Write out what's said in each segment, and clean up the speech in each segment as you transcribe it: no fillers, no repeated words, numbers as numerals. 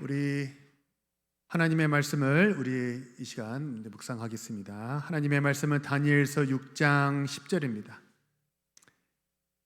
우리 하나님의 말씀을 우리 이 시간 묵상하겠습니다. 하나님의 말씀은 다니엘서 6장 10절입니다.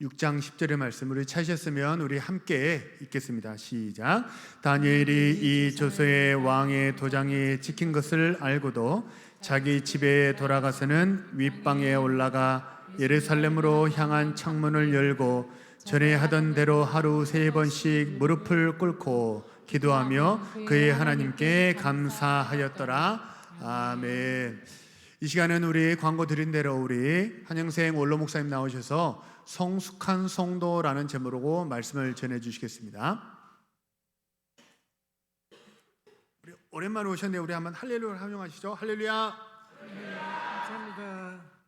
6장 10절의 말씀 우리 찾으셨으면 우리 함께 읽겠습니다. 시작. 다니엘이 이 조서의 왕의 도장이 찍힌 것을 알고도 자기 집에 돌아가서는 윗방에 올라가 예루살렘으로 향한 창문을 열고 전에 하던 대로 하루 3번씩 무릎을 꿇고 기도하며 그의 하나님께 감사하였더라. 아멘. 이 시간은 우리 광고 드린 대로 우리 한영생 원로 목사님 나오셔서 성숙한 성도라는 제목으로 말씀을 전해 주시겠습니다. 우리 오랜만에 오셨는데 우리 한번 할렐루야를 함용하시죠. 할렐루야. 감사합니다.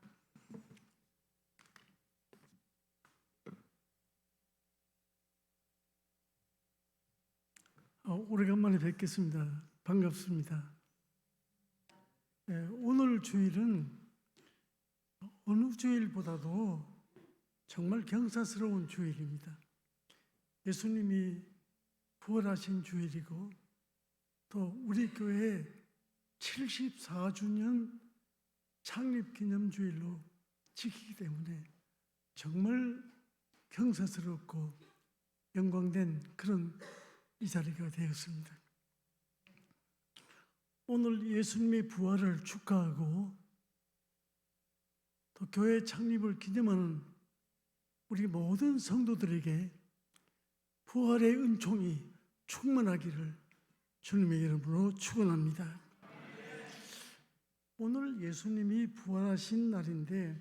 오래간만에 뵙겠습니다. 반갑습니다. 오늘 주일은 어느 주일보다도 정말 경사스러운 주일입니다. 예수님이 부활하신 주일이고 또 우리 교회 74주년 창립기념주일로 지키기 때문에 정말 경사스럽고 영광된 그런 이 자리가 되었습니다. 오늘 예수님의 부활을 축하하고 또 교회 창립을 기념하는 우리 모든 성도들에게 부활의 은총이 충만하기를 주님의 이름으로 축원합니다. 오늘 예수님이 부활하신 날인데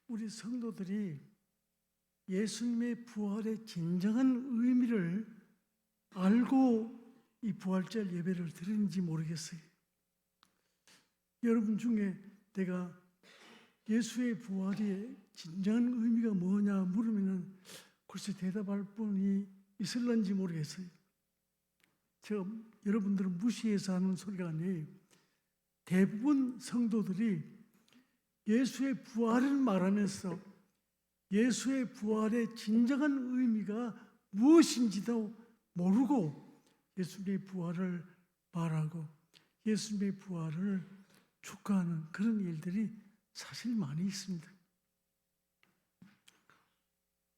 우리 성도들이 예수님의 부활의 진정한 의미를 알고 이 부활절 예배를 드리는지 모르겠어요. 여러분 중에 내가 예수의 부활의 진정한 의미가 뭐냐 물으면 글쎄 대답할 분이 있을런지 모르겠어요. 제가 여러분들은 무시해서 하는 소리가 아니에요. 대부분 성도들이 예수의 부활을 말하면서 예수의 부활의 진정한 의미가 무엇인지도 모르고 예수님의 부활을 말하고 예수님의 부활을 축하하는 그런 일들이 사실 많이 있습니다.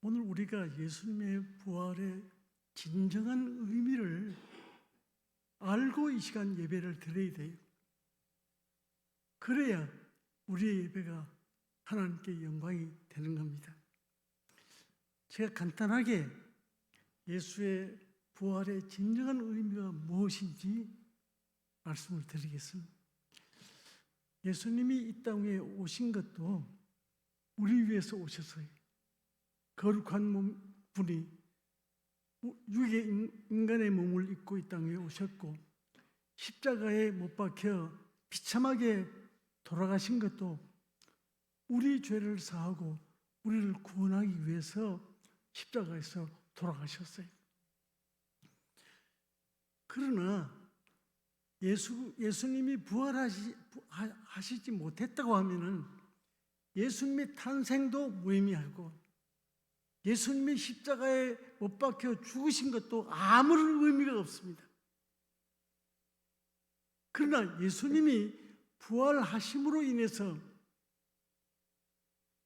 오늘 우리가 예수님의 부활의 진정한 의미를 알고 이 시간 예배를 드려야 돼요. 그래야 우리의 예배가 하나님께 영광이 되는 겁니다. 제가 간단하게 예수의 부활의 진정한 의미가 무엇인지 말씀을 드리겠습니다. 예수님이 이 땅에 오신 것도 우리 위해서 오셨어요. 거룩한 분이 육의 인간의 몸을 입고 이 땅에 오셨고 십자가에 못 박혀 비참하게 돌아가신 것도 우리 죄를 사하고 우리를 구원하기 위해서 십자가에서 돌아가셨어요. 그러나 예수님이 부활하시지 못했다고 하면은 예수님의 탄생도 무의미하고 예수님이 십자가에 못 박혀 죽으신 것도 아무런 의미가 없습니다. 그러나 예수님이 부활하심으로 인해서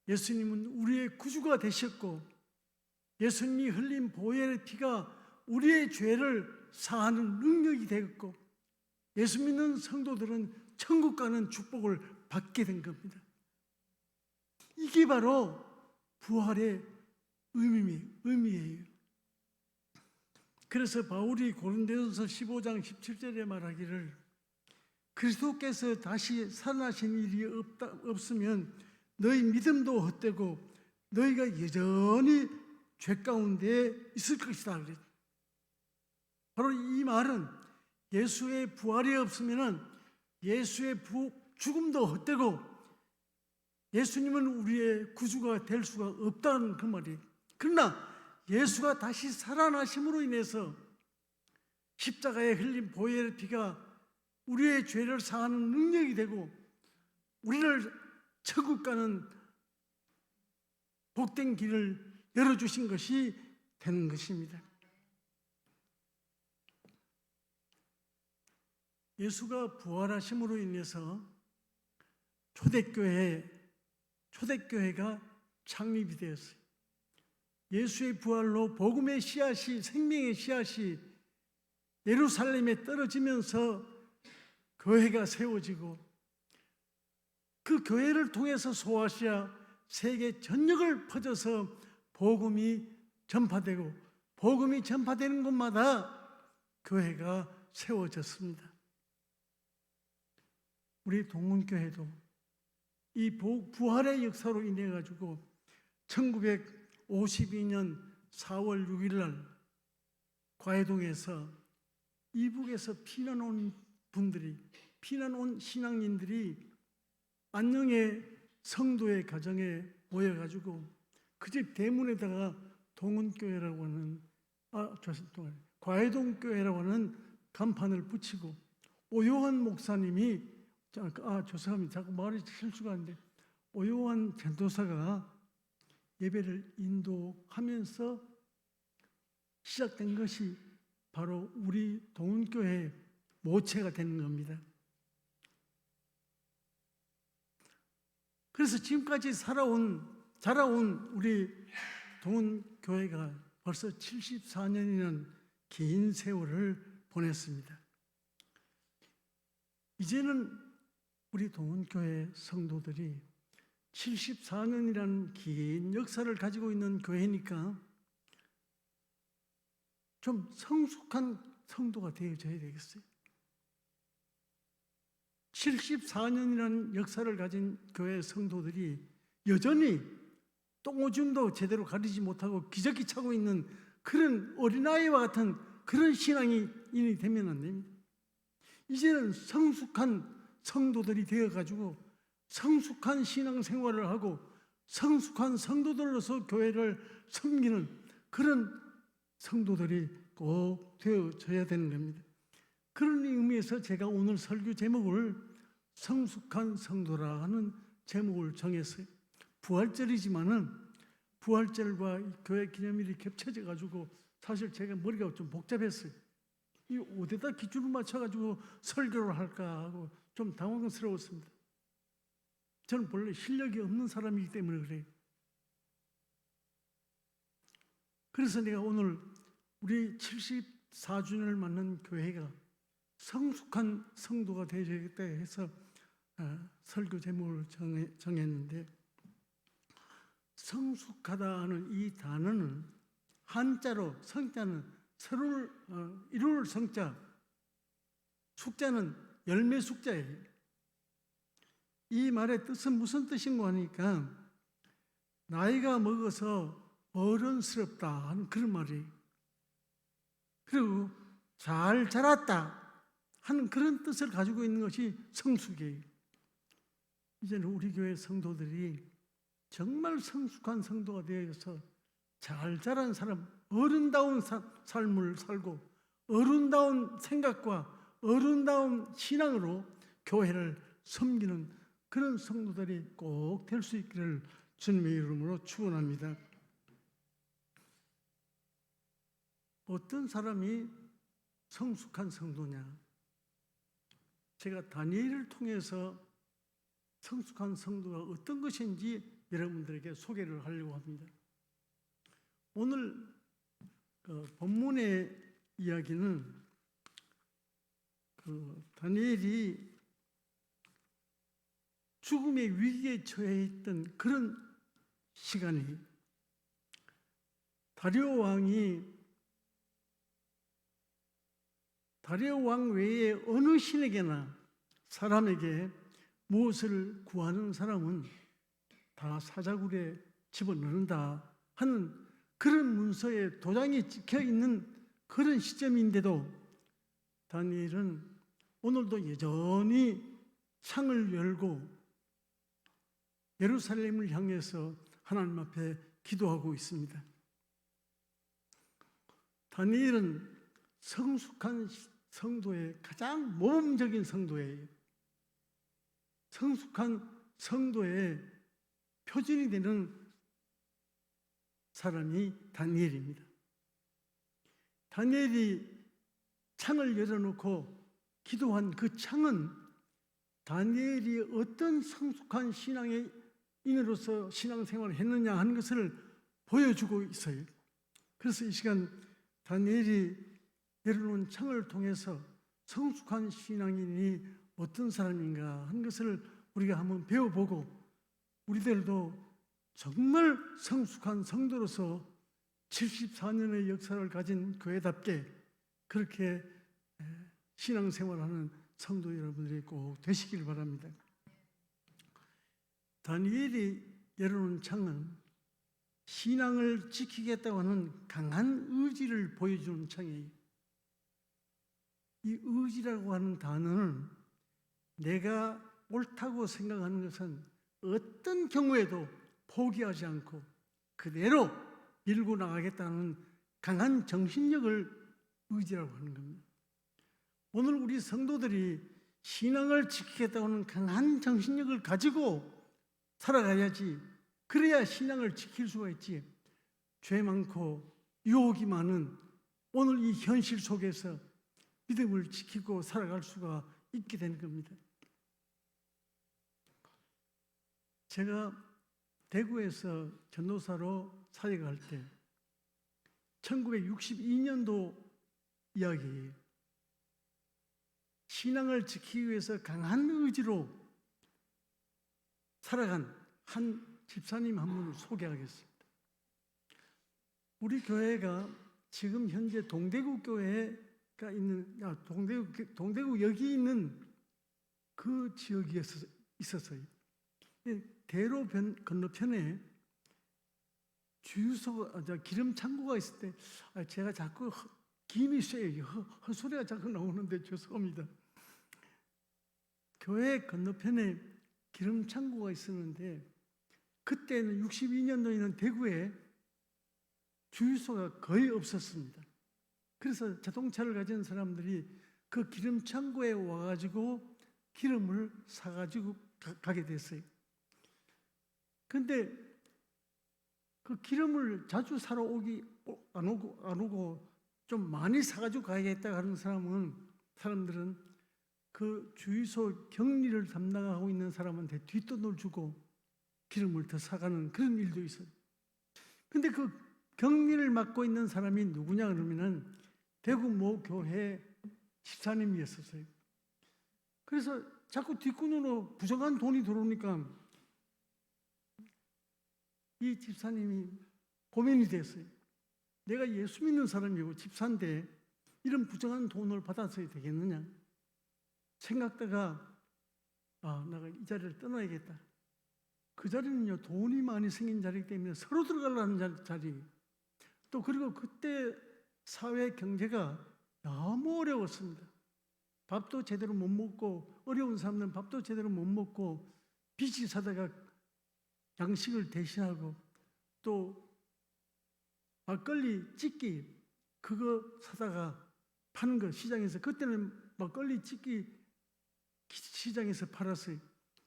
예수님은 우리의 구주가 되셨고 예수님이 흘린 보혈의 피가 우리의 죄를 사하는 능력이 되었고 예수 믿는 성도들은 천국 가는 축복을 받게 된 겁니다. 이게 바로 부활의 의미예요. 그래서 바울이 고린도전서 15장 17절에 말하기를 그리스도께서 다시 살아나신 일이 없으면 너희 믿음도 헛되고 너희가 여전히 죄 가운데 있을 것이다. 바로 이 말은 예수의 부활이 없으면 예수의 죽음도 헛되고 예수님은 우리의 구주가 될 수가 없다는 그 말이에요. 그러나 예수가 다시 살아나심으로 인해서 십자가에 흘린 보혈의 피가 우리의 죄를 사하는 능력이 되고 우리를 천국 가는 복된 길을 열어주신 것이 되는 것입니다. 예수가 부활하심으로 인해서 초대교회가 창립이 되었어요. 예수의 부활로 복음의 씨앗이, 생명의 씨앗이 예루살렘에 떨어지면서 교회가 세워지고, 그 교회를 통해서 소아시아 세계 전역을 퍼져서 복음이 전파되고, 복음이 전파되는 곳마다 교회가 세워졌습니다. 우리 동문교회도 이 부활의 역사로 인해 가지고 1952년 4월 6일 날 과해동에서 이북에서 피난 온 신앙인들이 안녕의 성도의 가정에 모여가지고 그 집 대문에다가 동문교회라고 하는 과해동교회라고 하는 간판을 붙이고, 오요한 목사님이, 죄송합니다, 자꾸 말이 실수가 안 돼, 오요한 전도사가 예배를 인도하면서 시작된 것이 바로 우리 동문교회 모체가 되는 겁니다. 그래서 지금까지 자라온 우리 동문교회가 벌써 74년이라는 긴 세월을 보냈습니다. 이제는 우리 동문교회 성도들이 74년이라는 긴 역사를 가지고 있는 교회니까 좀 성숙한 성도가 되어져야 되겠어요. 74년이라는 역사를 가진 교회 성도들이 여전히 똥오줌도 제대로 가리지 못하고 기저귀 차고 있는 그런 어린아이와 같은 그런 신앙이 되면 안 됩니다. 이제는 성숙한 성도들이 되어가지고 성숙한 신앙생활을 하고 성숙한 성도들로서 교회를 섬기는 그런 성도들이 꼭 되어져야 되는 겁니다. 그런 의미에서 제가 오늘 설교 제목을 성숙한 성도라 하는 제목을 정했어요. 부활절이지만은 부활절과 교회 기념일이 겹쳐져 가지고 사실 제가 머리가 좀 복잡했어요. 이 어디다 기준을 맞춰가지고 설교를 할까 하고 좀 당황스러웠습니다. 저는 본래 실력이 없는 사람이기 때문에 그래요. 그래서 내가 오늘 우리 74주년을 맞는 교회가 성숙한 성도가 되어야겠다 해서 설교 제목을 정했는데, 성숙하다 하는 이 단어는 한자로, 성자는 서로를 이룰 성자, 숙자는 열매 숙자예요. 이 말의 뜻은 무슨 뜻인가 하니까 나이가 먹어서 어른스럽다 하는 그런 말이에요. 그리고 잘 자랐다 하는 그런 뜻을 가지고 있는 것이 성숙이에요. 이제는 우리 교회 성도들이 정말 성숙한 성도가 되어서 잘 자란 사람, 어른다운 삶을 살고 어른다운 생각과 어른다운 신앙으로 교회를 섬기는 그런 성도들이 꼭 될 수 있기를 주님의 이름으로 축원합니다. 어떤 사람이 성숙한 성도냐? 제가 다니엘을 통해서 성숙한 성도가 어떤 것인지 여러분들에게 소개를 하려고 합니다. 오늘 본문의 이야기는 다니엘이 죽음의 위기에 처해 있던 그런 시간이, 다리오 왕 외에 어느 신에게나 사람에게 무엇을 구하는 사람은 다 사자굴에 집어넣는다 하는 그런 문서에 도장이 찍혀 있는 그런 시점인데도 다니엘은 오늘도 여전히 창을 열고 예루살렘을 향해서 하나님 앞에 기도하고 있습니다. 다니엘은 성숙한 성도의 가장 모범적인 성도예요. 성숙한 성도의 표준이 되는 사람이 다니엘입니다. 다니엘이 창을 열어놓고 기도한 그 창은 다니엘이 어떤 성숙한 신앙의 인으로서 신앙생활을 했느냐 하는 것을 보여주고 있어요. 그래서 이 시간 다니엘이 열어놓은 창을 통해서 성숙한 신앙인이 어떤 사람인가 하는 것을 우리가 한번 배워보고 우리들도 정말 성숙한 성도로서 74년의 역사를 가진 교회답게 그렇게 신앙생활하는 성도 여러분들이 꼭 되시길 바랍니다. 다니엘이 열어놓은 창은 신앙을 지키겠다고 하는 강한 의지를 보여주는 창이에요. 이 의지라고 하는 단어는 내가 옳다고 생각하는 것은 어떤 경우에도 포기하지 않고 그대로 밀고 나가겠다는 강한 정신력을 의지라고 하는 겁니다. 오늘 우리 성도들이 신앙을 지키겠다고 하는 강한 정신력을 가지고 살아가야지. 그래야 신앙을 지킬 수가 있지. 죄 많고 유혹이 많은 오늘 이 현실 속에서 믿음을 지키고 살아갈 수가 있게 되는 겁니다. 제가 대구에서 전도사로 사역할 때 1962년도 이야기예요. 신앙을 지키기 위해서 강한 의지로 살아간 한 집사님 한 분을 소개하겠습니다. 우리 교회가 지금 현재 동대구 교회가 있는 동대구역이 있는 그 지역이 있었어요. 대로 건너편에 주유소, 기름 창고가 있을 때 제가 자꾸 김이 쇠요. 헛소리가 자꾸 나오는데 죄송합니다. 교회 건너편에 기름 창고가 있었는데 그때는 62년도에는 대구에 주유소가 거의 없었습니다. 그래서 자동차를 가진 사람들이 그 기름 창고에 와가지고 기름을 사가지고 가게 됐어요. 근데 그 기름을 자주 사러 안 오고 좀 많이 사가지고 가야겠다 하는 사람들은 그 주유소 격리를 담당하고 있는 사람한테 뒷돈을 주고 기름을 더 사가는 그런 일도 있어요. 근데 그 격리를 맡고 있는 사람이 누구냐 그러면은 대구 모 교회 집사님이었었어요. 그래서 자꾸 뒷돈으로 부정한 돈이 들어오니까 이 집사님이 고민이 됐어요. 내가 예수 믿는 사람이고 집사인데 이런 부정한 돈을 받았어야 되겠느냐 생각다가 내가 이 자리를 떠나야겠다. 그 자리는요 돈이 많이 생긴 자리이기 때문에 서로 들어가려는 자리. 또 그리고 그때 사회 경제가 너무 어려웠습니다. 밥도 제대로 못 먹고 어려운 사람들은 밥도 제대로 못 먹고 빚이 사다가 양식을 대신하고 또 막걸리 찢기 그거 사다가 파는 거 시장에서 그때는 막걸리 찢기 시장에서 팔았어요.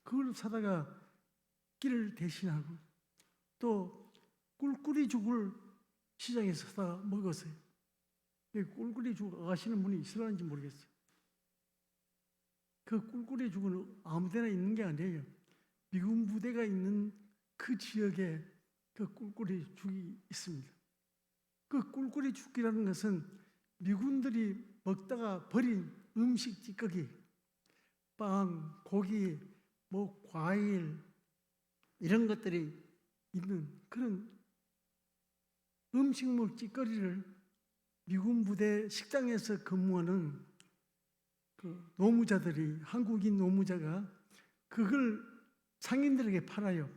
그걸 사다가 끼를 대신하고 또 꿀꿀이 죽을 시장에서 사다 먹었어요. 꿀꿀이 죽을 아시는 분이 있으려는지 모르겠어요. 그 꿀꿀이 죽은 아무 데나 있는 게 아니에요. 미군 부대가 있는 그 지역에 그 꿀꿀이 죽이 있습니다. 그 꿀꿀이 죽이라는 것은 미군들이 먹다가 버린 음식 찌꺼기, 빵, 고기, 과일 이런 것들이 있는 그런 음식물 찌꺼기를 미군 부대 식당에서 근무하는 그 노무자들이 한국인 노무자가 그걸 상인들에게 팔아요.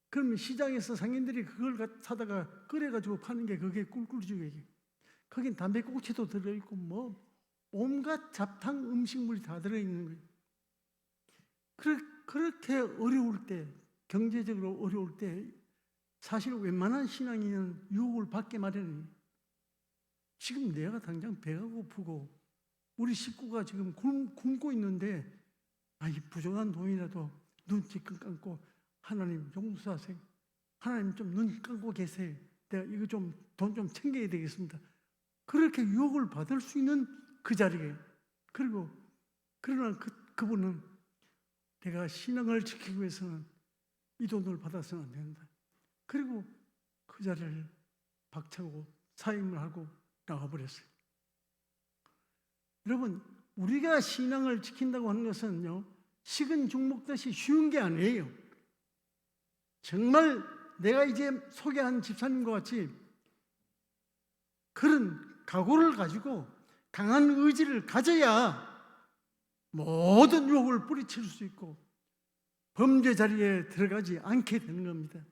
그러면 시장에서 상인들이 그걸 사다가 끓여가지고 파는 게 그게 꿀꿀죽이에요. 거긴 담배꽁초도 들어있고 온갖 잡탕 음식물이 다 들어있는 거예요. 그렇게 어려울 때, 경제적으로 어려울 때 사실 웬만한 신앙인은 유혹을 받게 마련이에요. 지금 내가 당장 배가 고프고 우리 식구가 지금 굶고 있는데 이 부정한 돈이라도 눈 찔끔 감고 하나님 용서하세요. 하나님 좀 눈 감고 계세요. 내가 이거 돈 좀 챙겨야 되겠습니다. 그렇게 유혹을 받을 수 있는 그 자리에 그리고 그러나 그분은 내가 신앙을 지키기 위해서는 이 돈을 받아서는 안 된다. 그리고 그 자리를 박차고 사임을 하고 나가버렸어요. 여러분, 우리가 신앙을 지킨다고 하는 것은요, 식은 죽 먹듯이 쉬운 게 아니에요. 정말 내가 이제 소개한 집사님과 같이 그런 각오를 가지고 강한 의지를 가져야 모든 유혹을 뿌리칠 수 있고 범죄 자리에 들어가지 않게 되는 겁니다.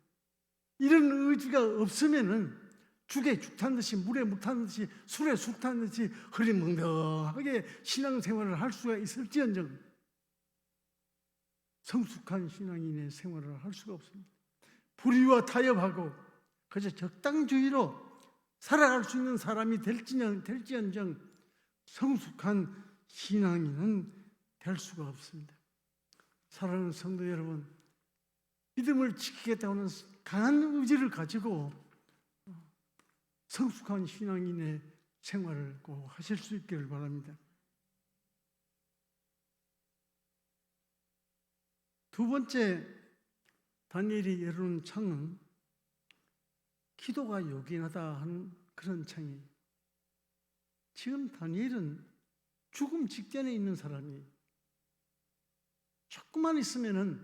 이런 의지가 없으면은 죽에 죽 탄 듯이 물에 물 탄 듯이 술에 술 탄 듯이 흐리멍덩하게 신앙생활을 할 수가 있을지언정 성숙한 신앙인의 생활을 할 수가 없습니다. 불의와 타협하고 그저 적당주의로 살아갈 수 있는 사람이 될지언정 성숙한 신앙인은 될 수가 없습니다. 사랑하는 성도 여러분, 믿음을 지키겠다고 하는 강한 의지를 가지고 성숙한 신앙인의 생활을 꼭 하실 수 있기를 바랍니다. 두 번째, 다니엘이 열어놓은 창은 기도가 요긴하다 하는 그런 창이에요. 지금 다니엘은 죽음 직전에 있는 사람이 조금만 있으면은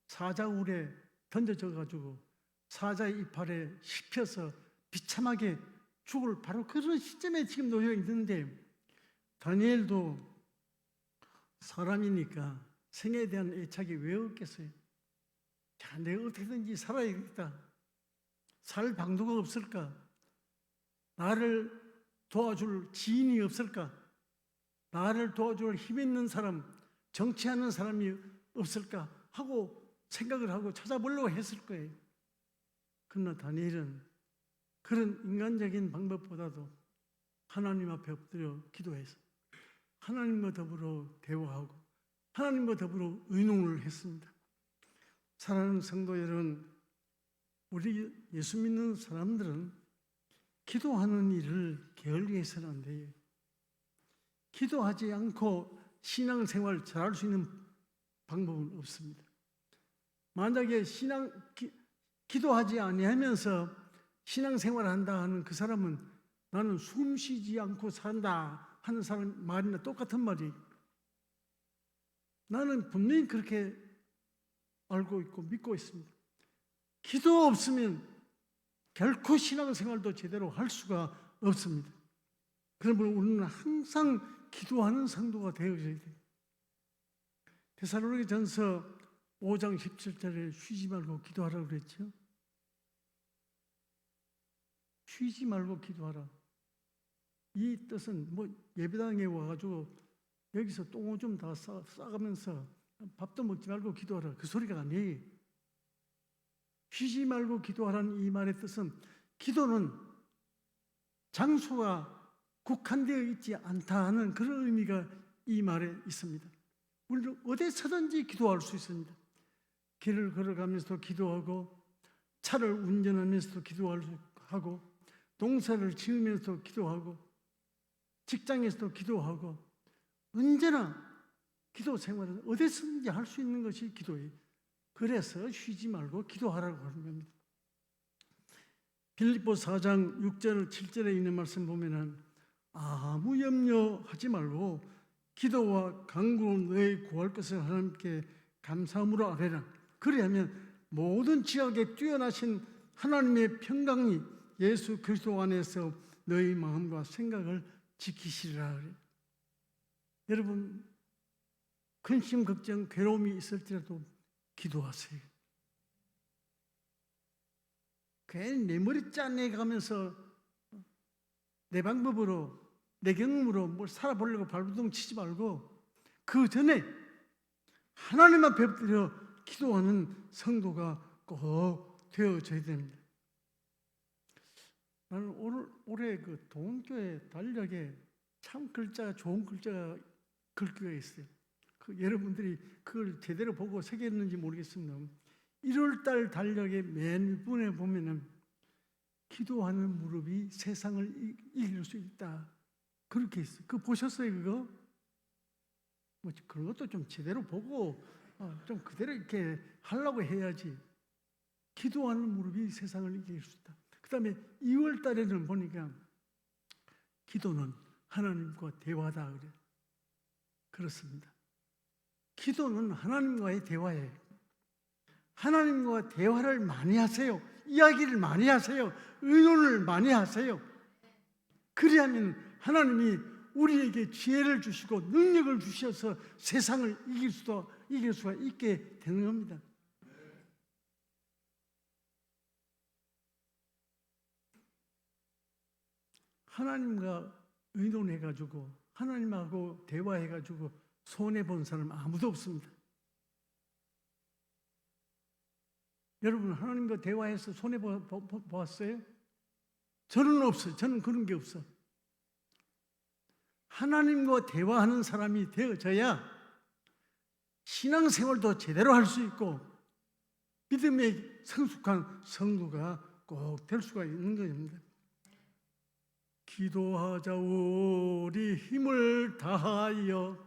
사자 울에 던져져 가지고 사자의 이빨에 씹혀서 비참하게 죽을 바로 그런 시점에 지금 놓여 있는데, 다니엘도 사람이니까 생에 대한 애착이 왜 없겠어요? 자, 내가 어떻게든지 살아야겠다. 살 방도가 없을까? 나를 도와줄 지인이 없을까? 나를 도와줄 힘 있는 사람, 정치하는 사람이 없을까? 하고 생각을 하고 찾아보려고 했을 거예요. 그러나 다니엘은 그런 인간적인 방법보다도 하나님 앞에 엎드려 기도해서 하나님과 더불어 대화하고 하나님과 더불어 의논을 했습니다. 사랑하는 성도 여러분, 우리 예수 믿는 사람들은 기도하는 일을 게을리해서는 안 돼요. 기도하지 않고 신앙생활 잘할 수 있는 방법은 없습니다. 만약에 기도하지 아니하면서 신앙생활을 한다 하는 그 사람은 나는 숨 쉬지 않고 산다 하는 사람 말이나 똑같은 말이에요. 나는 분명히 그렇게 알고 있고 믿고 있습니다. 기도 없으면 결코 신앙생활도 제대로 할 수가 없습니다. 그러므로 우리는 항상 기도하는 성도가 되어져야 돼요. 데살로니가전서 5장 17절에 쉬지 말고 기도하라고 그랬죠. 쉬지 말고 기도하라. 이 뜻은 뭐 예배당에 와가지고 여기서 똥오줌 다 싸가면서 밥도 먹지 말고 기도하라, 그 소리가 아니에요. 쉬지 말고 기도하라는 이 말의 뜻은 기도는 장소가 국한되어 있지 않다 하는 그런 의미가 이 말에 있습니다. 우리는 어디서든지 기도할 수 있습니다. 길을 걸어가면서도 기도하고, 차를 운전하면서도 기도하고, 농사를 지으면서도 기도하고, 직장에서도 기도하고, 언제나 기도 생활은 어디서든지 할 수 있는 것이 기도예요. 그래서 쉬지 말고 기도하라고 하는 겁니다. 빌립보 4장 6절 7절에 있는 말씀 보면은 아무 염려하지 말고 기도와 간구로 너희 구할 것을 하나님께 감사함으로 아뢰라. 그리하면 모든 지각에 뛰어나신 하나님의 평강이 예수 그리스도 안에서 너희 마음과 생각을 지키시리라. 여러분, 근심, 걱정, 괴로움이 있을지라도 기도하세요. 괜히 내 머리 짜내가면서 내 방법으로, 내 경험으로 뭘 살아보려고 발버둥 치지 말고 그 전에 하나님 앞에 엎드려 기도하는 성도가 꼭 되어져야 됩니다. 나는 올해 그 동교회 달력에 참 좋은 글자가 글귀가 있어요. 여러분들이 그걸 제대로 보고 새겼는지 모르겠습니다. 1월달 달력의 맨 부분에 보면은 기도하는 무릎이 세상을 이길 수 있다, 그렇게 있어요. 그거 보셨어요? 그거? 뭐 그런 것도 좀 제대로 보고 좀 그대로 이렇게 하려고 해야지. 기도하는 무릎이 세상을 이길 수 있다. 그 다음에 2월 달에는 보니까 기도는 하나님과 대화다 그래. 그렇습니다. 기도는 하나님과의 대화예요. 하나님과 대화를 많이 하세요. 이야기를 많이 하세요. 의논을 많이 하세요. 그리하면 하나님이 우리에게 지혜를 주시고 능력을 주셔서 세상을 이길 수가 있게 되는 겁니다. 하나님과 의논해가지고 하나님하고 대화해가지고 손해본 사람 아무도 없습니다. 여러분 하나님과 대화해서 손해보았어요? 저는 없어요. 저는 그런 게 없어. 하나님과 대화하는 사람이 되어져야 신앙생활도 제대로 할 수 있고 믿음의 성숙한 성도가 꼭 될 수가 있는 것입니다. 기도하자 우리 힘을 다하여,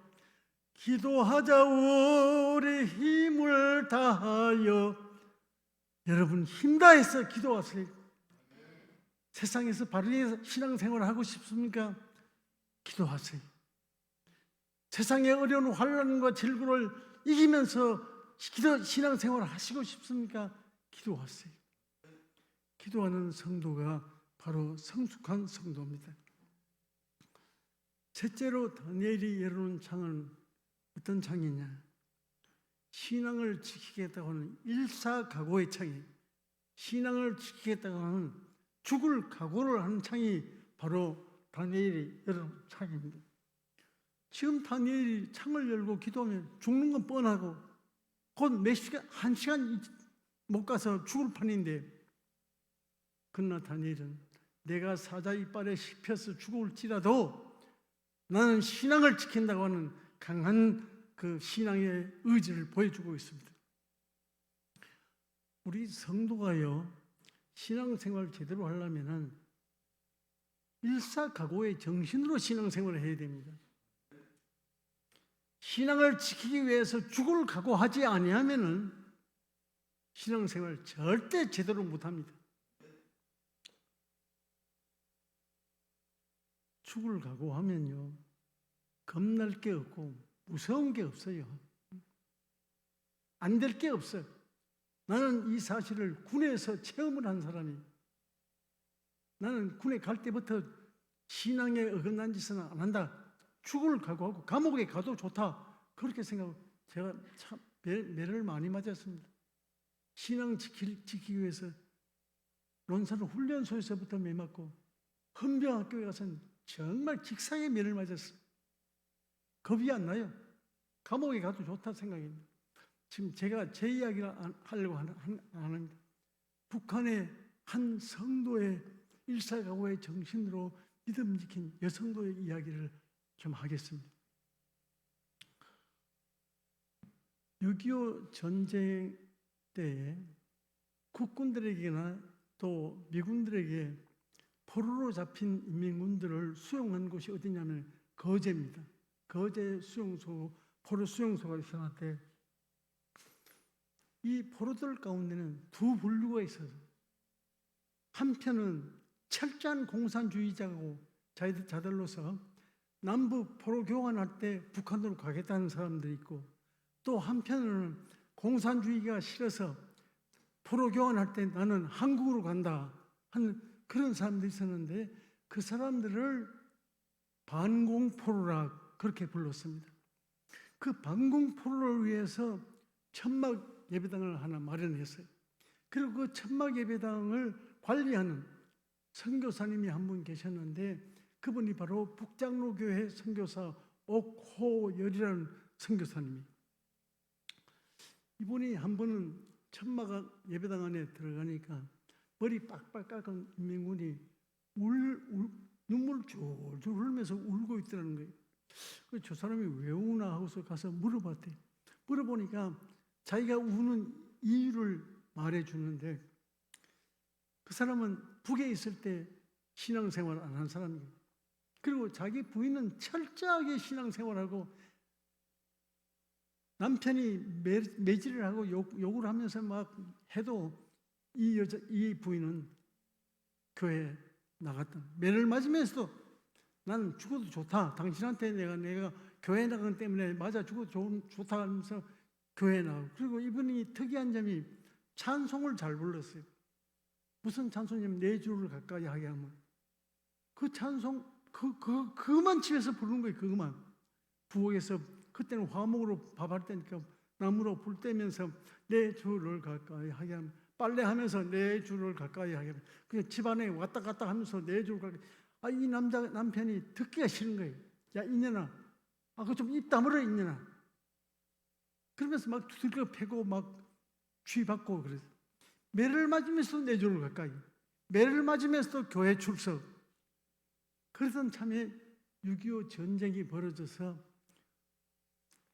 기도하자 우리 힘을 다하여. 여러분 힘 다해서 기도하세요. 세상에서 바르게 신앙생활을 하고 싶습니까? 기도하세요. 세상의 어려운 환난과 질고를 이기면서 신앙생활을 하시고 싶습니까? 기도하세요. 기도하는 성도가 바로 성숙한 성도입니다. 셋째로 다니엘이 열어놓은 창은 어떤 창이냐? 신앙을 지키겠다고 하는 일사각오의 창이에요. 신앙을 지키겠다고 하는 죽을 각오를 하는 창이 바로 다니엘이 열어놓은 창입니다. 지금 다니엘이 창을 열고 기도하면 죽는 건 뻔하고 곧 몇 시간, 한 시간 못 가서 죽을 판인데, 그러나 다니엘은 내가 사자 이빨에 씹혀서 죽을지라도 나는 신앙을 지킨다고 하는 강한 그 신앙의 의지를 보여주고 있습니다. 우리 성도가요, 신앙생활 제대로 하려면은 일사각오의 정신으로 신앙생활을 해야 됩니다. 신앙을 지키기 위해서 죽을 각오하지 아니하면은 신앙생활 절대 제대로 못합니다. 죽을 각오하면요, 겁날 게 없고 무서운 게 없어요. 안 될 게 없어요. 나는 이 사실을 군에서 체험을 한 사람이에요. 나는 군에 갈 때부터 신앙에 어긋난 짓은 안 한다. 죽을 각오하고 감옥에 가도 좋다. 그렇게 생각하고 제가 참 매를 많이 맞았습니다. 신앙 지키기 위해서 론산 훈련소에서부터 매 맞고 헌병학교에 가서는 정말 직사의 매를 맞았어요. 겁이 안 나요. 감옥에 가도 좋다 생각입니다. 지금 제가 제 이야기를 하려고 안 합니다. 북한의 한 성도의 일사각오의 정신으로 믿음 지킨 여성도의 이야기를 좀 하겠습니다. 6.25 전쟁 때에 국군들에게나 또 미군들에게 포로로 잡힌 인민군들을 수용한 곳이 어디냐면 거제입니다. 거제 수용소, 포로 수용소가 있었는데 이 포로들 가운데는 두 분류가 있어요. 한편은 철저한 공산주의자고 자들로서 남북 포로 교환할 때 북한으로 가겠다는 사람들이 있고, 또 한편으로는 공산주의가 싫어서 포로 교환할 때 나는 한국으로 간다 하는 그런 사람들이 있었는데, 그 사람들을 반공포로라 그렇게 불렀습니다. 그 반공포로를 위해서 천막 예배당을 하나 마련했어요. 그리고 그 천막 예배당을 관리하는 선교사님이 한 분 계셨는데, 그분이 바로 북장로교회 선교사 옥호열이라는 선교사님이에요. 이분이 한 번은 천막 예배당 안에 들어가니까 머리 빡빡 깎은 인민군이 눈물 줄줄 흘리면서 울고 있더라는 거예요. 그래서 저 사람이 왜 우나 하고서 가서 물어봤대요. 물어보니까 자기가 우는 이유를 말해주는데, 그 사람은 북에 있을 때 신앙생활을 안 한 사람이에요. 그리고 자기 부인은 철저하게 신앙생활하고 남편이 매질을 하고 욕을 하면서 막 해도 이 부인은 교회에 나갔다. 매를 맞으면서도 나는 죽어도 좋다. 당신한테 내가 교회 나가기 때문에 맞아 죽어도 좋다 하면서 교회에 나가고. 그리고 이분이 특이한 점이 찬송을 잘 불렀어요. 무슨 찬송이냐면 내 주를 가까이 하게 하면 그 찬송 그만 집에서 부르는 거예요. 그것만 부엌에서 그때는 화목으로 밥할 때니까 나무로 불 떼면서 내 주를 가까이 하게 하면 빨래하면서 내 주를 가까이 하게 하면 그냥 집안에 왔다 갔다 하면서 내 주를 가까이 이 남편이 듣기가 싫은 거예요. 야 이년아 그거 좀 입 다물어 이년아 그러면서 막 두들겨 패고 막 쥐받고 그래서 매를 맞으면서도 내 주를 가까이 매를 맞으면서도 교회 출석 그러던 참에 6.25 전쟁이 벌어져서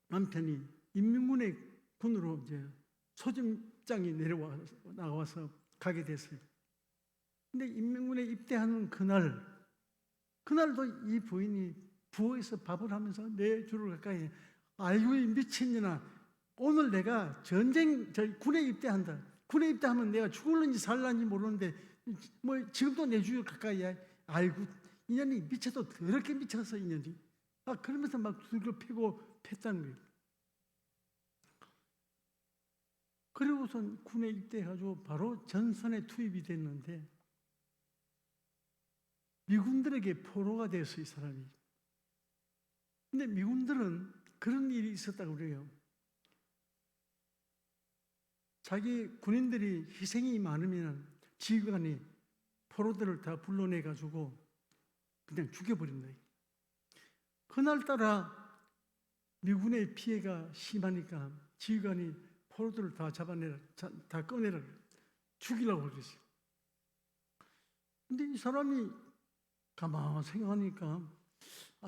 남편이 인민군의 군으로 이제 소집장이 나와서 가게 됐어요. 근데 인민군에 입대하는 그날도 이 부인이 부엌에서 밥을 하면서 내 주를 가까이 아이고 이 미친년아 오늘 내가 군에 입대한다. 군에 입대하면 내가 죽을는지 살란지 모르는데 뭐 지금도 내 주를 가까이 해. 아이고 인연이 미쳐도 더럽게 미쳐서 인연이 그러면서 막 두들겨 패고 팼다는 거예요. 그리고선 군에 입대해가지고 바로 전선에 투입이 됐는데 미군들에게 포로가 됐어요, 이 사람이. 근데 미군들은 그런 일이 있었다고 그래요. 자기 군인들이 희생이 많으면 지휘관이 포로들을 다 불러내가지고 그냥 죽여버린다. 그날따라 미군의 피해가 심하니까 지휘관이 포로들을 다 잡아내라, 다 꺼내라, 죽이라고 그랬어요. 근데 이 사람이 가만 생각하니까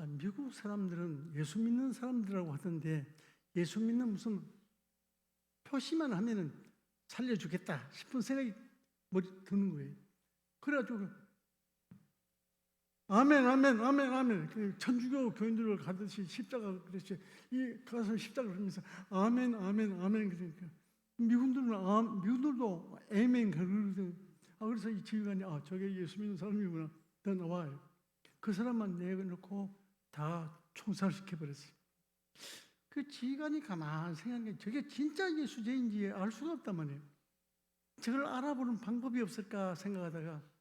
미국 사람들은 예수 믿는 사람들이라고 하던데 예수 믿는 무슨 표시만 하면은 살려주겠다 싶은 생각이 머리 드는 거예요. 그래가지고 아멘, 아멘, 아멘, 아멘. 천주교 교인들 가듯이 십자가 그랬지. 가서 십자가 그러면서 아멘, 아멘, 아멘. 그러니까 미군들도 아멘 그러거든. 그래서 이 지휘관이 저게 예수 믿는 사람이구나. 더 나와요. 그 사람만 내놓고 다 총살시켜 버렸어요. 그 지휘관이 가만 생각해 저게 진짜 예수제인지 알 수가 없단 말이에요. 저걸 알아보는 방법이 없을까 생각하다가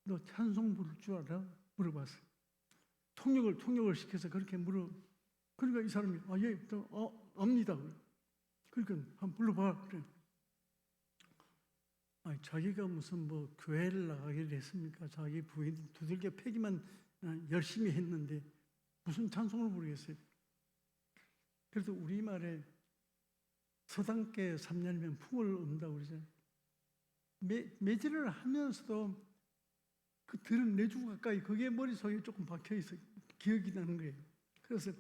너 찬송 부를 줄 알아? 물어봤어요. 통역을 시켜서 그렇게 그러니까 이 사람이 예, 압니다. 그러니까 한번 불러봐. 그래. 자기가 무슨 교회를 나가게 됐습니까? 자기 부인 두들겨 패기만 열심히 했는데 무슨 찬송을 부르겠어요? 그래서 우리말에 서당께 3년이면 풍을 얻는다고 그러잖아요. 매질을 하면서도 그 들은 내 주 가까이 거기에 머릿속에 조금 박혀있어 기억이 나는 거예요. 그래서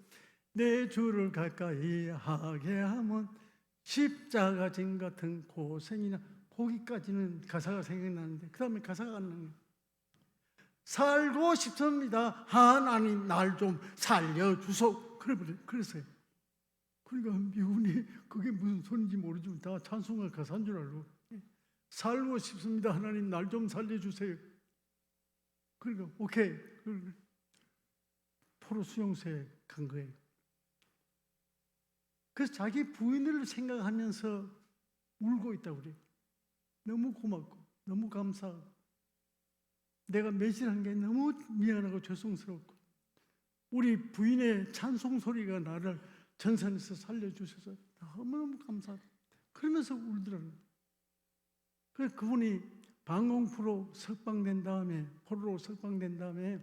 내 주를 가까이 하게 하면 십자가 진 같은 고생이나 거기까지는 가사가 생각나는데 그 다음에 가사가 안 나는 거예요. 살고 싶습니다. 하나님 날 좀 살려주소. 그랬어요. 그러니까 미군이 그게 무슨 소리인지 모르지만 다 찬송가 가사인 줄 알고 살고 싶습니다. 하나님 날 좀 살려주세요. 그러니까 오케이. 포로 수용소에 간 거예요. 그래서 자기 부인을 생각하면서 울고 있다고 그래요. 너무 고맙고 너무 감사하고 내가 매질한 게 너무 미안하고 죄송스럽고 우리 부인의 찬송 소리가 나를 전선에서 살려주셔서 너무너무 감사하다. 그러면서 울더라고요. 그래서 그분이 방공포로 석방된 다음에 포로로 석방된 다음에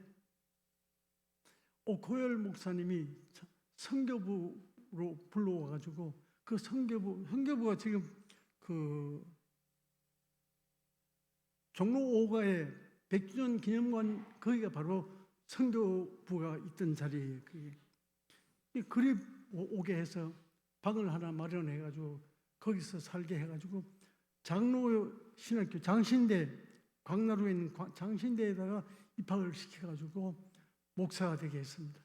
오코열 목사님이 선교부로 불러와가지고 그 선교부가 지금 그 종로 5가에 100주년 기념관 거기가 바로 선교부가 있던 자리예요. 그리 오게 해서 방을 하나 마련해가지고 거기서 살게 해가지고 장로 신학교 장신대 광나루에 있는 장신대에다가 입학을 시켜가지고 목사가 되게 했습니다.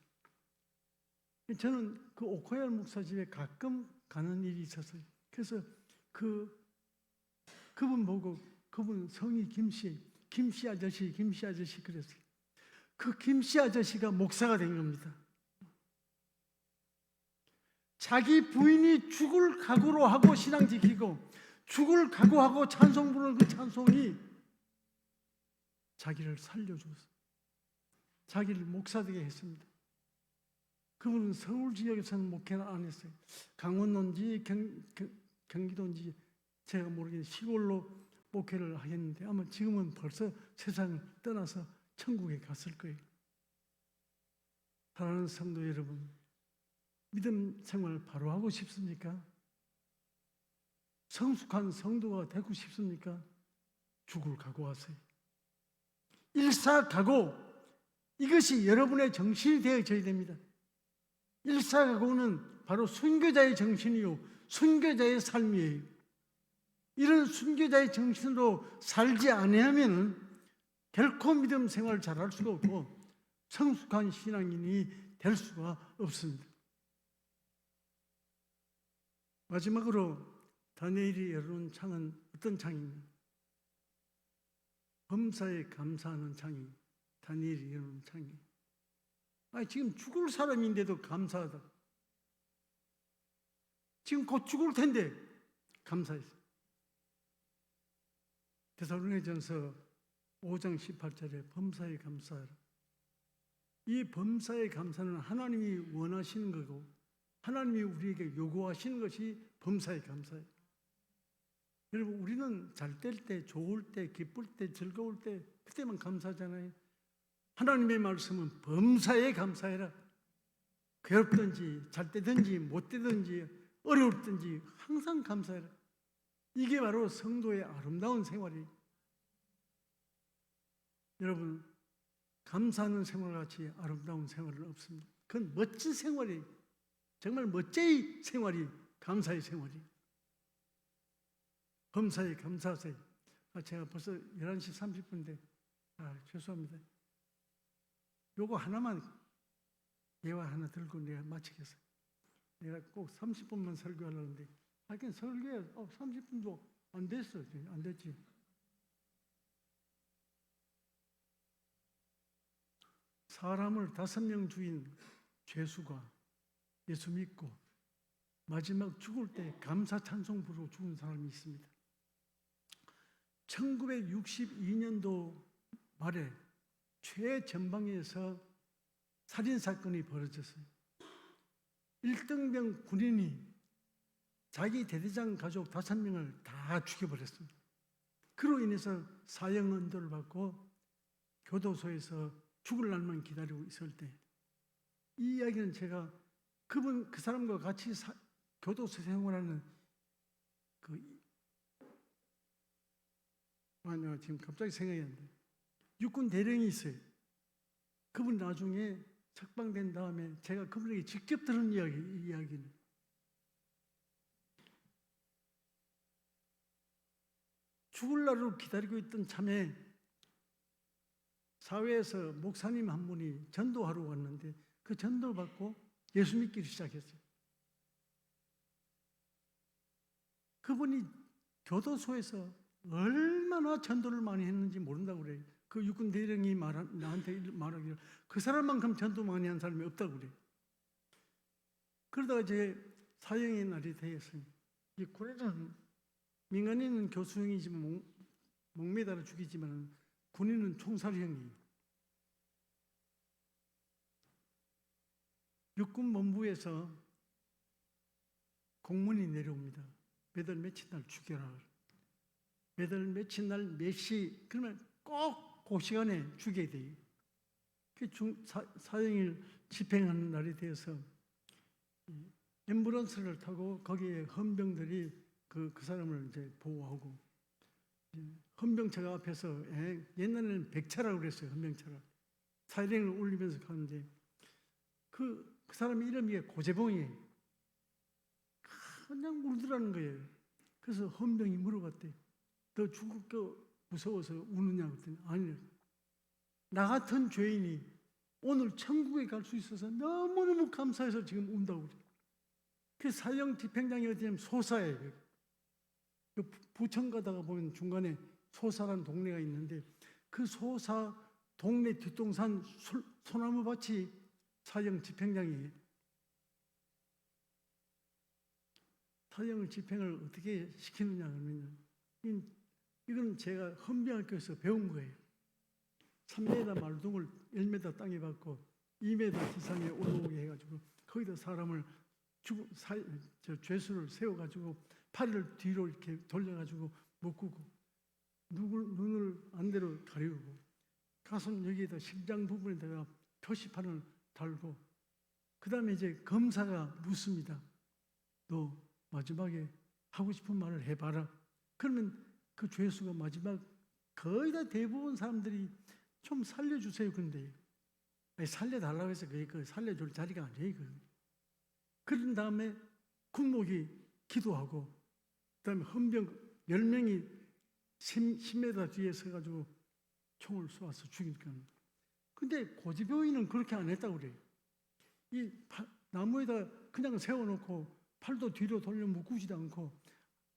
저는 그 오코얄 목사 집에 가끔 가는 일이 있었어요. 그래서 그분 보고 그분 성이 김씨 아저씨 그랬어요. 그 김씨 아저씨가 목사가 된 겁니다. 자기 부인이 죽을 각오로 하고 신앙 지키고 죽을 각오하고 찬송 부르는 그 찬송이 자기를 살려주었어요. 자기를 목사 되게 했습니다. 그분은 서울 지역에서는 목회를 안 했어요. 강원도인지 경기도인지 제가 모르겠는데 시골로 목회를 하겠는데 아마 지금은 벌써 세상을 떠나서 천국에 갔을 거예요. 사랑하는 성도 여러분, 믿음 생활 바로 하고 싶습니까? 성숙한 성도가 되고 싶습니까? 죽을 각오하세요. 일사각오, 이것이 여러분의 정신이 되어져야 됩니다. 일사각오는 바로 순교자의 정신이요 순교자의 삶이에요. 이런 순교자의 정신으로 살지 않으면 결코 믿음 생활을 잘할 수가 없고 성숙한 신앙인이 될 수가 없습니다. 마지막으로 다니엘이 열어놓은 창은 어떤 창입니까? 범사에 감사하는 창이 다니엘이 열어놓은 창이에요. 지금 죽을 사람인데도 감사하다. 지금 곧 죽을 텐데 감사했어요. 데살로니가전서 5장 18절에 범사에 감사하라. 이 범사에 감사는 하나님이 원하시는 거고 하나님이 우리에게 요구하시는 것이 범사에 감사예요. 여러분, 우리는 잘 될 때, 좋을 때, 기쁠 때, 즐거울 때 그때만 감사하잖아요. 하나님의 말씀은 범사에 감사해라. 괴롭든지 잘 되든지 못 되든지 어려울든지 항상 감사해라. 이게 바로 성도의 아름다운 생활이에요. 여러분, 감사하는 생활같이 아름다운 생활은 없습니다. 그건 멋진 생활이에요. 정말 멋쟁이 생활이 감사의 생활이에요. 범사에 감사하세요. 제가 벌써 11시 30분인데 죄송합니다. 요거 하나만 예화 하나 들고 내가 마치겠어요. 내가 꼭 30분만 설교하려는데 하긴 설교에 30분도 안 됐어. 안 됐지. 사람을 5명 죽인 죄수가 예수 믿고 마지막 죽을 때 감사 찬송 부르고 죽은 사람이 있습니다. 1962년도 말에 최전방에서 살인사건이 벌어졌어요. 1등병 군인이 자기 대대장 가족 5명을 다 죽여버렸습니다. 그로 인해서 사형언도를 받고 교도소에서 죽을 날만 기다리고 있을 때 이 이야기는 제가 그 사람과 같이 교도소 생활하는 내가 지금 갑자기 생각이 안 나요. 육군 대령이 있어요. 그분 나중에 석방된 다음에 제가 그분에게 직접 들은 이야기는 죽을 날을 기다리고 있던 참에 사회에서 목사님 한 분이 전도하러 왔는데 그 전도를 받고 예수 믿기를 시작했어요. 그분이 교도소에서 얼마나 전도를 많이 했는지 모른다고 그래요. 그 육군 대령이 나한테 말하기를 그 사람만큼 전도 많이 한 사람이 없다고 그래요. 그러다가 이제 사형의 날이 되었어요. 이 군인은 민간인은 교수형이지만 목매달아 죽이지만 군인은 총살형이에요. 육군본부에서 공문이 내려옵니다. 몇 월 며칠 날 죽여라. 몇 월 며칠 날 몇 시, 그러면 꼭 그 시간에 죽여야 돼요. 사형을 집행하는 날이 되어서 앰뷸런스를 타고 거기에 헌병들이 그 사람을 이제 보호하고 헌병차가 앞에서 옛날에는 백차라고 그랬어요. 헌병차가 사이렌을 울리면서 가는데 그 사람 이름이 고재봉이에요. 그냥 울더라는 거예요. 그래서 헌병이 물어봤대. 너 죽을 거 무서워서 우느냐 그랬더니 아니래. 나 같은 죄인이 오늘 천국에 갈 수 있어서 너무너무 감사해서 지금 운다고 그래요. 그 사형 집행장이 어디냐면 소사예요. 그 부천 가다가 보면 중간에 소사라는 동네가 있는데 그 소사 동네 뒷동산 소나무 밭이 사형 집행장이에요. 사형을 집행을 어떻게 시키느냐 그러면 이건 제가 헌병학교에서 배운 거예요. 3m 말동을 1m 땅에 박고 2m 지상에 올라오게 해가지고 거기다 사람을 죄수를 세워가지고 팔을 뒤로 이렇게 돌려가지고 묶고 눈을 안대로 가리우고 가슴 여기에다 심장 부분에다가 표시판을 달고 그 다음에 이제 검사가 묻습니다. 너 마지막에 하고 싶은 말을 해봐라. 그러면 그 죄수가 마지막 거의 다 대부분 사람들이 좀 살려주세요. 근데 살려달라고 해서 그 살려줄 자리가 아니에요. 그런 다음에 군목이 기도하고 그다음에 헌병 10명이 10m 뒤에 서가지고 총을 쏘아서 죽이니까. 근데 고집요인은 그렇게 안 했다고 그래요. 이 나무에다 그냥 세워놓고 팔도 뒤로 돌려 묶지도 않고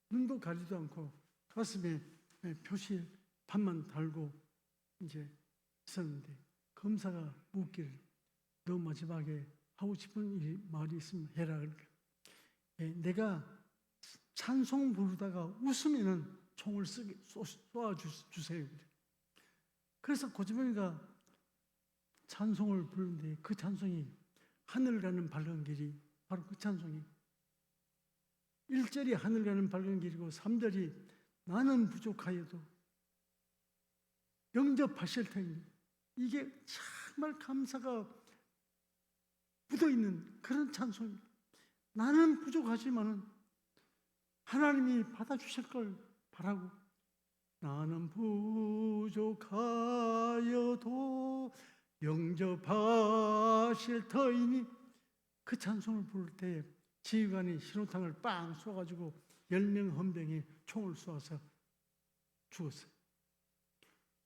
눈도 가리지도 않고 가슴에 표시판만 달고 이제 있었는데 검사가 묻기를 너 마지막에 하고 싶은 말이 있으면 해라. 그러니까 내가 찬송 부르다가 웃으면은 총을 쏘아주세요. 그래서 고집영이가 찬송을 부르는데 그 찬송이 하늘 가는 밝은 길이 바로 그 찬송이 1절이 하늘 가는 밝은 길이고 3절이 나는 부족하여도 영접하실 테니 이게 정말 감사가 묻어있는 그런 찬송입니다. 나는 부족하지만은 하나님이 받아주실 걸 바라고 나는 부족하여도 영접하실 터이니 그 찬송을 부를 때 지휘관이 신호탄을 빵 쏘가지고 10명 헌병이 총을 쏘아서 죽었어요.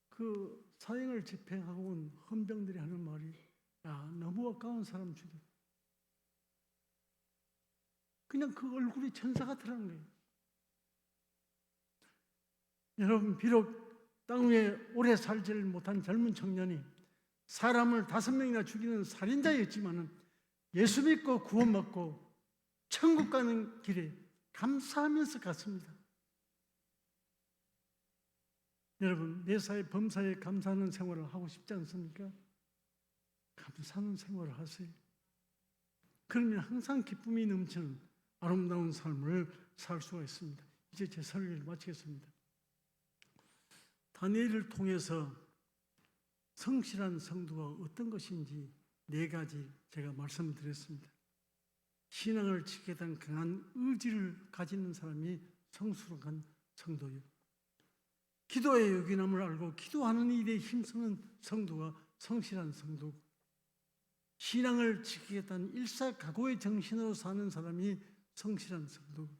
그 사형을 집행하고 온 헌병들이 하는 말이 야 너무 아까운 사람 죽여. 그냥 그 얼굴이 천사 같으라는 거예요. 여러분 비록 땅 위에 오래 살지를 못한 젊은 청년이 사람을 5명이나 죽이는 살인자였지만은 예수 믿고 구원받고 천국 가는 길에 감사하면서 갔습니다. 여러분 매사에 범사에 감사하는 생활을 하고 싶지 않습니까? 감사하는 생활을 하세요. 그러면 항상 기쁨이 넘치는 아름다운 삶을 살 수가 있습니다. 이제 제 설교를 마치겠습니다. 다니엘을 통해서 성실한 성도가 어떤 것인지 4가지 제가 말씀드렸습니다. 신앙을 지키게 된 강한 의지를 가지는 사람이 성숙한 성도요. 기도의 요긴함을 알고 기도하는 일에 힘쓰는 성도가 성실한 성도고 신앙을 지키겠다는 일사각오의 정신으로 사는 사람이 성실한 성도고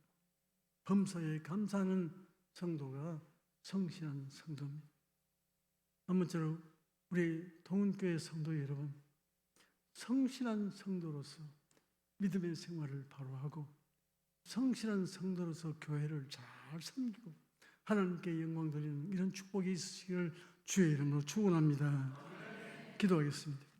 범사에 감사하는 성도가 성실한 성도입니다. 아무쪼록 우리 동은교회 성도 여러분 성실한 성도로서 믿음의 생활을 바로하고 성실한 성도로서 교회를 잘 섬기고 하나님께 영광 돌리는 이런 축복이 있으시기를 주의 이름으로 축원합니다. 기도하겠습니다.